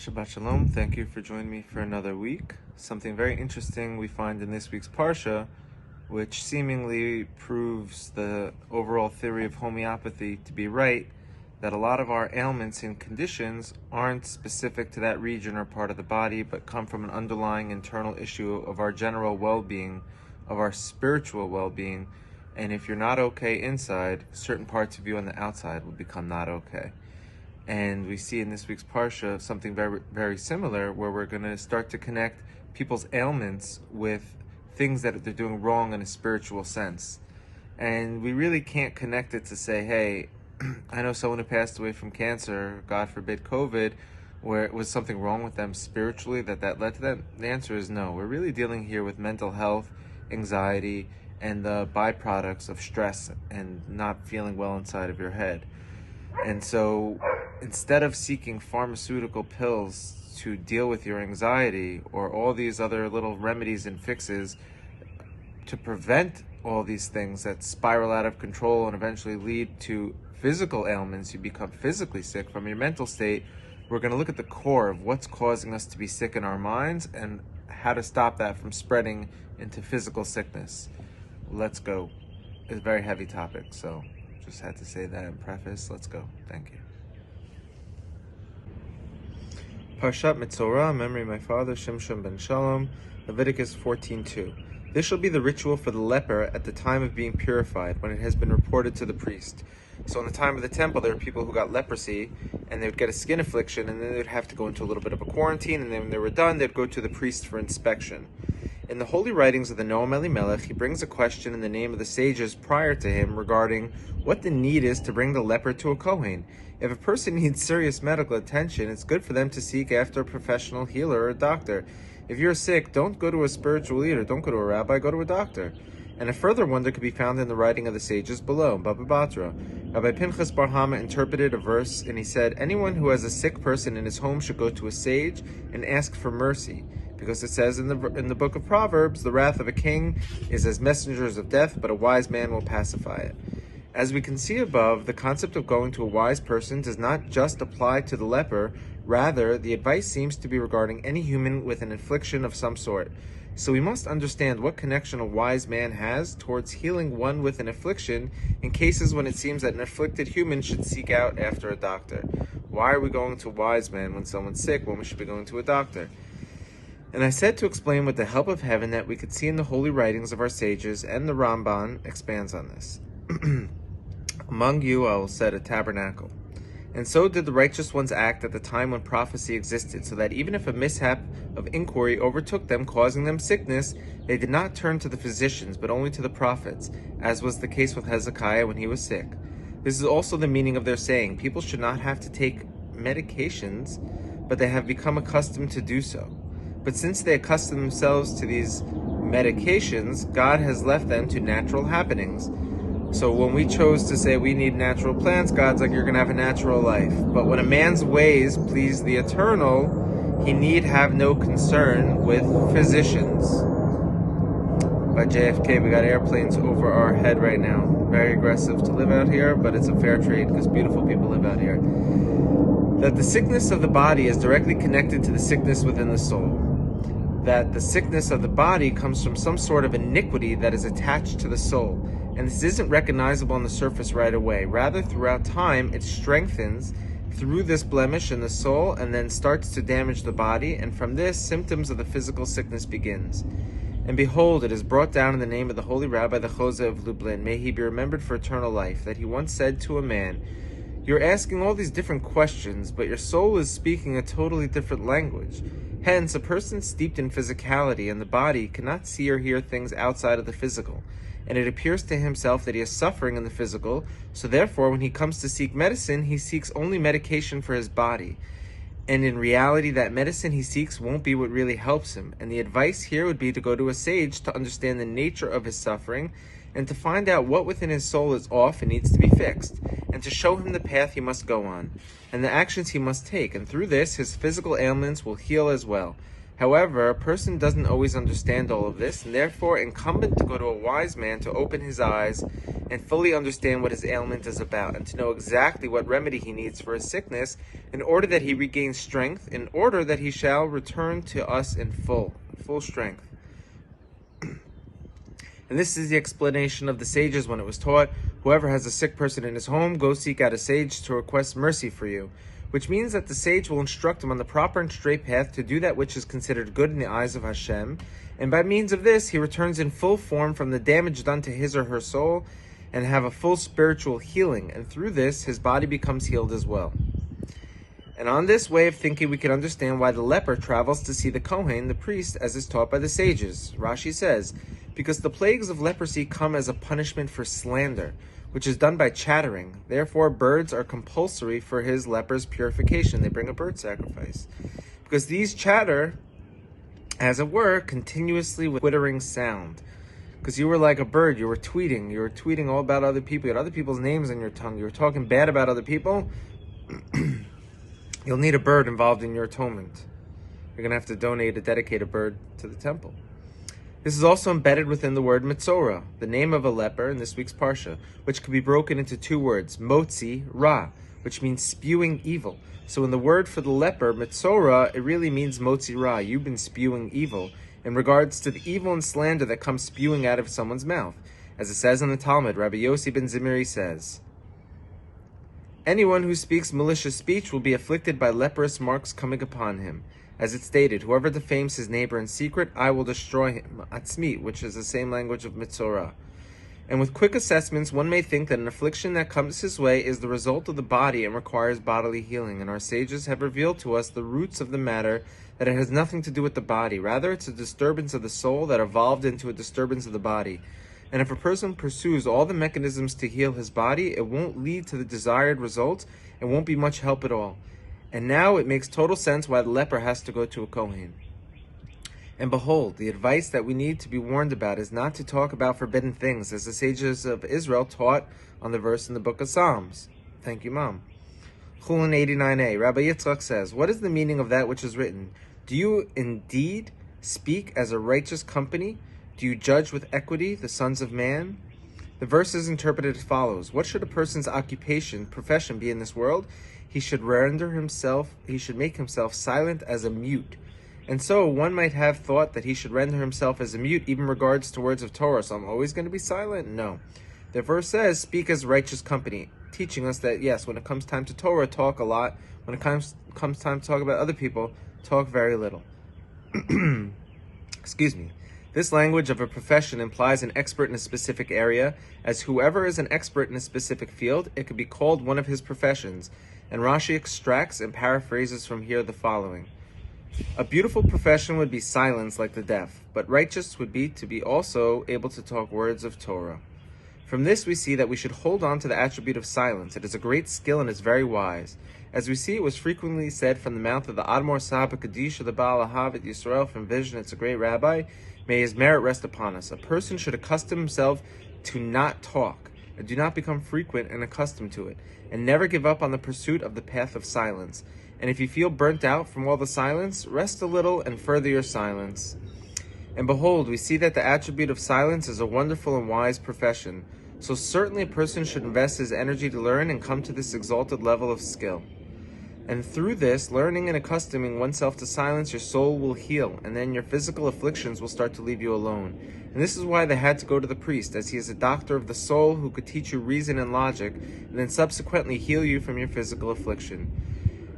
Shabbat Shalom. Thank you for joining me for another week. Something very interesting we find in this week's Parsha, which seemingly proves the overall theory of homeopathy to be right, that a lot of our ailments and conditions aren't specific to that region or part of the body, but come from an underlying internal issue of our general well-being, of our spiritual well-being. And if you're not okay inside, certain parts of you on the outside will become not okay. And we see in this week's Parsha something very, very similar, where we're going to start to connect people's ailments with things that they're doing wrong in a spiritual sense. And we really can't connect it to say, hey, I know someone who passed away from cancer, God forbid COVID, where it was something wrong with them spiritually that led to that. The answer is no. We're really dealing here with mental health, anxiety, and the byproducts of stress and not feeling well inside of your head. And so instead of seeking pharmaceutical pills to deal with your anxiety or all these other little remedies and fixes to prevent all these things that spiral out of control and eventually lead to physical ailments, you become physically sick from your mental state, we're going to look at the core of what's causing us to be sick in our minds and how to stop that from spreading into physical sickness. Let's go. It's a very heavy topic, so just had to say that in preface. Let's go. Thank you. Parshat Metzora, memory of my father, Shimshon ben Shalom, Leviticus 14:2. This shall be the ritual for the leper at the time of being purified, when it has been reported to the priest. So in the time of the temple, there were people who got leprosy, and they would get a skin affliction, and then they would have to go into a little bit of a quarantine, and then when they were done, they'd go to the priest for inspection. In the holy writings of the Noam Elimelech, he brings a question in the name of the sages prior to him regarding what the need is to bring the leper to a Kohen. If a person needs serious medical attention, it's good for them to seek after a professional healer or a doctor. If you're sick, don't go to a spiritual leader, don't go to a rabbi, go to a doctor. And a further wonder could be found in the writing of the sages below, Baba Batra. Rabbi Pinchas Bar Hama interpreted a verse, and he said, anyone who has a sick person in his home should go to a sage and ask for mercy. Because it says in the book of Proverbs, the wrath of a king is as messengers of death, but a wise man will pacify it. As we can see above, the concept of going to a wise person does not just apply to the leper. Rather, the advice seems to be regarding any human with an affliction of some sort. So we must understand what connection a wise man has towards healing one with an affliction in cases when it seems that an afflicted human should seek out after a doctor. Why are we going to a wise man when someone's sick when we should be going to a doctor? And I said to explain with the help of heaven that we could see in the holy writings of our sages, and the Ramban expands on this. Among you I will set a tabernacle. And so did the righteous ones act at the time when prophecy existed, so that even if a mishap of inquiry overtook them, causing them sickness, they did not turn to the physicians, but only to the prophets, as was the case with Hezekiah when he was sick. This is also the meaning of their saying, people should not have to take medications, but they have become accustomed to do so. But since they accustom themselves to these medications, God has left them to natural happenings. So when we chose to say we need natural plants, God's like, you're going to have a natural life. But when a man's ways please the eternal, he need have no concern with physicians. By JFK, we got airplanes over our head right now. Very aggressive to live out here, but it's a fair trade because beautiful people live out here. That the sickness of the body is directly connected to the sickness within the soul. That the sickness of the body comes from some sort of iniquity that is attached to the soul. And this isn't recognizable on the surface right away. Rather, throughout time, it strengthens through this blemish in the soul and then starts to damage the body. And from this, symptoms of the physical sickness begins. And behold, it is brought down in the name of the holy Rabbi, the Chose of Lublin. May he be remembered for eternal life, that he once said to a man, you're asking all these different questions, but your soul is speaking a totally different language. Hence, a person steeped in physicality and the body cannot see or hear things outside of the physical. And it appears to himself that he is suffering in the physical, so therefore when he comes to seek medicine, he seeks only medication for his body. And in reality, that medicine he seeks won't be what really helps him. And the advice here would be to go to a sage to understand the nature of his suffering and to find out what within his soul is off and needs to be fixed, and to show him the path he must go on, and the actions he must take, and through this, his physical ailments will heal as well. However, a person doesn't always understand all of this, and therefore incumbent to go to a wise man to open his eyes and fully understand what his ailment is about, and to know exactly what remedy he needs for his sickness, in order that he regains strength, in order that he shall return to us in full strength. And this is the explanation of the sages when it was taught, whoever has a sick person in his home, go seek out a sage to request mercy for you. Which means that the sage will instruct him on the proper and straight path to do that which is considered good in the eyes of Hashem. And by means of this, he returns in full form from the damage done to his or her soul and have a full spiritual healing. And through this, his body becomes healed as well. And on this way of thinking, we can understand why the leper travels to see the Kohen, the priest, as is taught by the sages. Rashi says, because the plagues of leprosy come as a punishment for slander, which is done by chattering. Therefore, birds are compulsory for his leper's purification. They bring a bird sacrifice. Because these chatter, as it were, continuously with twittering sound. Because you were like a bird, you were tweeting all about other people, you had other people's names on your tongue, you were talking bad about other people. You'll need a bird involved in your atonement. You're going to have to dedicate a bird to the temple. This is also embedded within the word Metzora, the name of a leper in this week's Parsha, which can be broken into two words, Motzi, Ra, which means spewing evil. So in the word for the leper, Metzora, it really means Motzi Ra, you've been spewing evil, in regards to the evil and slander that comes spewing out of someone's mouth. As it says in the Talmud, Rabbi Yossi ben Zimri says, anyone who speaks malicious speech will be afflicted by leprous marks coming upon him. As it stated, whoever defames his neighbor in secret, I will destroy him. Atzmi, which is the same language of Metzora. And with quick assessments, one may think that an affliction that comes his way is the result of the body and requires bodily healing. And our sages have revealed to us the roots of the matter, that it has nothing to do with the body. Rather, it's a disturbance of the soul that evolved into a disturbance of the body. And if a person pursues all the mechanisms to heal his body, it won't lead to the desired result and won't be much help at all. And now it makes total sense why the leper has to go to a Kohen. And behold, the advice that we need to be warned about is not to talk about forbidden things, as the sages of Israel taught on the verse in the book of Psalms. Thank you, Mom. Chulin 89a, Rabbi Yitzchak says, what is the meaning of that which is written? Do you indeed speak as a righteous company? Do you judge with equity the sons of man? The verse is interpreted as follows. What should a person's profession be in this world? He should make himself silent as a mute. And so one might have thought that he should render himself as a mute even in regards to words of Torah. So I'm always going to be silent? No. The verse says, speak as righteous company, teaching us that yes, when it comes time to Torah, talk a lot. When it comes time to talk about other people, talk very little. Excuse me. This language of a profession implies an expert in a specific area, as whoever is an expert in a specific field, it could be called one of his professions. And Rashi extracts and paraphrases from here the following. A beautiful profession would be silence like the deaf, but righteous would be to be also able to talk words of Torah. From this we see that we should hold on to the attribute of silence. It is a great skill and is very wise. As we see, it was frequently said from the mouth of the Admor Saba Kadisha, the Baal Ahavit Yisrael from Vision, it's a great rabbi, may his merit rest upon us. A person should accustom himself to not talk, and do not become frequent and accustomed to it, and never give up on the pursuit of the path of silence. And if you feel burnt out from all the silence, rest a little and further your silence. And behold, we see that the attribute of silence is a wonderful and wise profession. So certainly a person should invest his energy to learn and come to this exalted level of skill. And through this, learning and accustoming oneself to silence, your soul will heal, and then your physical afflictions will start to leave you alone. And this is why they had to go to the priest, as he is a doctor of the soul who could teach you reason and logic, and then subsequently heal you from your physical affliction.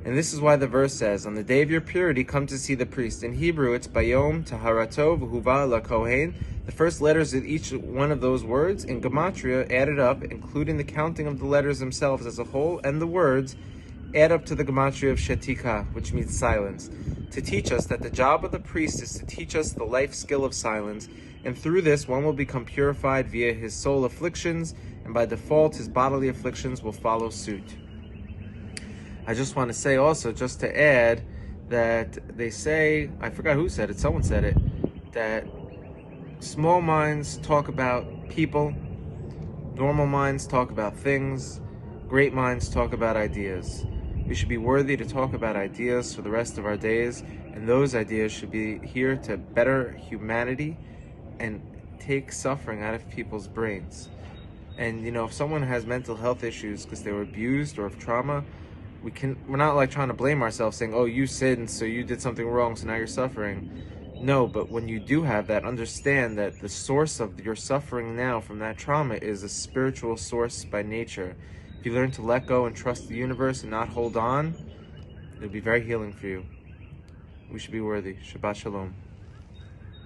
And this is why the verse says, on the day of your purity, come to see the priest. In Hebrew, it's Bayom Taharato V'huva La Kohen. The first letters of each one of those words in Gematria added up, including the counting of the letters themselves as a whole, and the words, add up to the Gematria of Shetika, which means silence, to teach us that the job of the priest is to teach us the life skill of silence, and through this one will become purified via his soul afflictions, and by default his bodily afflictions will follow suit. I just want to say also, just to add, that they say, I forgot who said it, someone said it, that small minds talk about people, normal minds talk about things, great minds talk about ideas. We should be worthy to talk about ideas for the rest of our days, and those ideas should be here to better humanity and take suffering out of people's brains. And if someone has mental health issues because they were abused or of trauma, we're not like trying to blame ourselves saying, oh, you sinned, so you did something wrong, so now you're suffering. No, but when you do have that, understand that the source of your suffering now from that trauma is a spiritual source by nature. If you learn to let go and trust the universe and not hold on, it'll be very healing for you. We should be worthy. Shabbat Shalom.